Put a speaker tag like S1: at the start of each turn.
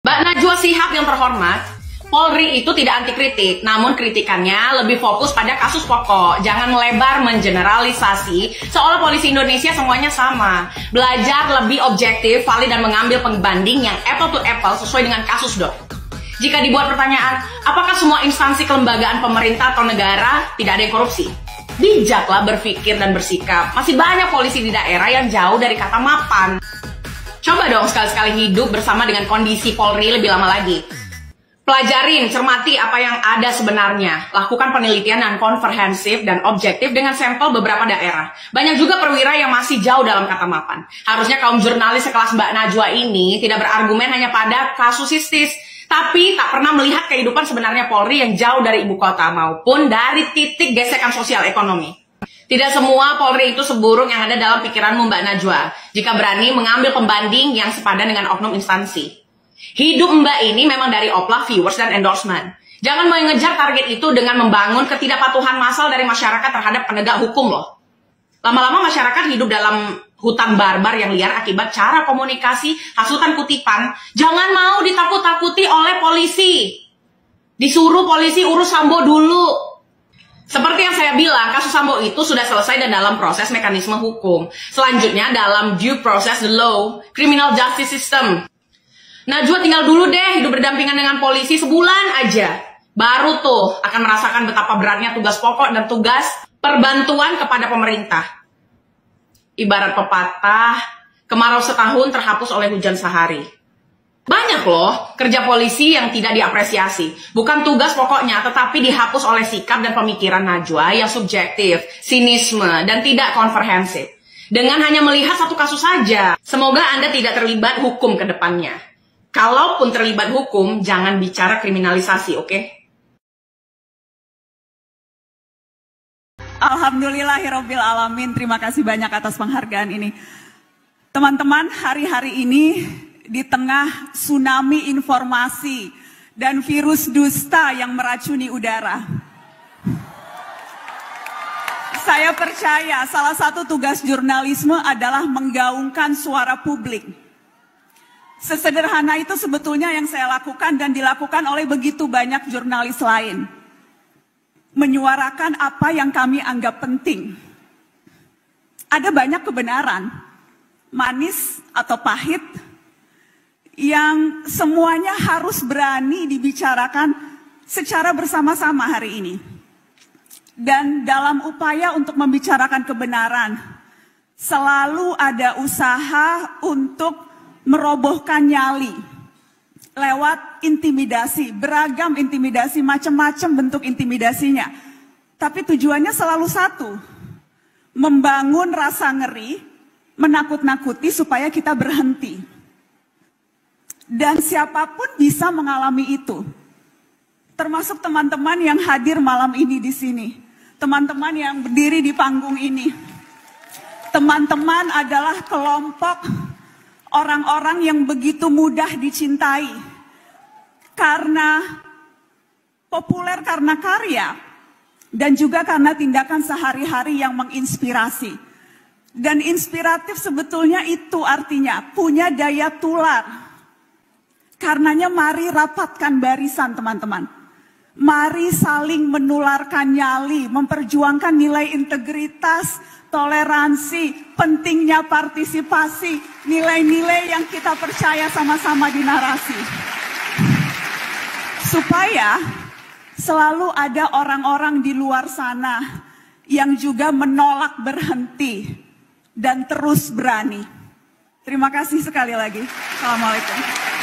S1: Mbak Najwa Shihab yang terhormat, Polri itu tidak anti kritik, namun kritikannya lebih fokus pada kasus pokok. Jangan melebar mengeneralisasi, seolah polisi Indonesia semuanya sama. Belajar lebih objektif, valid, dan mengambil pembanding yang apple to apple sesuai dengan kasus, Dok. Jika dibuat pertanyaan, apakah semua instansi kelembagaan pemerintah atau negara tidak ada yang korupsi? Bijaklah berpikir dan bersikap. Masih banyak polisi di daerah yang jauh dari kata mapan. Coba dong sekali-sekali hidup bersama dengan kondisi Polri lebih lama lagi. Pelajarin, cermati apa yang ada sebenarnya. Lakukan penelitian yang komprehensif dan objektif dengan sampel beberapa daerah. Banyak juga perwira yang masih jauh dalam kata mapan. Harusnya kaum jurnalis sekelas Mbak Najwa ini tidak berargumen hanya pada kasusistis, tapi tak pernah melihat kehidupan sebenarnya Polri yang jauh dari ibu kota maupun dari titik gesekan sosial ekonomi. Tidak semua Polri itu seburuk yang ada dalam pikiranmu, Mbak Najwa, jika berani mengambil pembanding yang sepadan dengan oknum instansi. Hidup Mbak ini memang dari oplah, viewers, dan endorsement. Jangan mengejar target itu dengan membangun ketidakpatuhan massal dari masyarakat terhadap penegak hukum loh. Lama-lama masyarakat hidup dalam hutan barbar yang liar akibat cara komunikasi, hasutan kutipan. Jangan mau ditakut-takuti oleh polisi. Disuruh polisi urus Sambo dulu. Seperti yang saya bilang, kasus Sambo itu sudah selesai dan dalam proses mekanisme hukum. Selanjutnya dalam due process the law, criminal justice system. Najwa tinggal dulu deh hidup berdampingan dengan polisi sebulan aja. Baru tuh akan merasakan betapa beratnya tugas pokok dan tugas perbantuan kepada pemerintah. Ibarat pepatah, kemarau setahun terhapus oleh hujan sehari. Banyak loh kerja polisi yang tidak diapresiasi. Bukan tugas pokoknya, tetapi dihapus oleh sikap dan pemikiran Najwa yang subjektif, sinisme, dan tidak komprehensif. Dengan hanya melihat satu kasus saja, semoga Anda tidak terlibat hukum ke depannya. Kalaupun terlibat hukum, jangan bicara kriminalisasi, oke?
S2: Alhamdulillahirabbil alamin. Terima kasih banyak atas penghargaan ini. Teman-teman, hari-hari ini di tengah tsunami informasi dan virus dusta yang meracuni udara, saya percaya salah satu tugas jurnalisme adalah menggaungkan suara publik. Sesederhana itu sebetulnya yang saya lakukan dan dilakukan oleh begitu banyak jurnalis lain. Menyuarakan apa yang kami anggap penting. Ada banyak kebenaran, manis atau pahit, yang semuanya harus berani dibicarakan secara bersama-sama hari ini. Dan dalam upaya untuk membicarakan kebenaran, selalu ada usaha untuk merobohkan nyali lewat intimidasi, beragam intimidasi, macam-macam bentuk intimidasinya. Tapi tujuannya selalu satu, membangun rasa ngeri, menakut-nakuti supaya kita berhenti. Dan siapapun bisa mengalami itu, termasuk teman-teman yang hadir malam ini di sini, teman-teman yang berdiri di panggung ini. Teman-teman adalah kelompok orang-orang yang begitu mudah dicintai karena populer, karena karya, dan juga karena tindakan sehari-hari yang menginspirasi. Dan inspiratif sebetulnya itu artinya punya daya tular. Karenanya mari rapatkan barisan, teman-teman. Mari saling menularkan nyali, memperjuangkan nilai integritas, toleransi, pentingnya partisipasi, nilai-nilai yang kita percaya sama-sama di narasi. Supaya selalu ada orang-orang di luar sana yang juga menolak berhenti dan terus berani. Terima kasih sekali lagi. Assalamualaikum.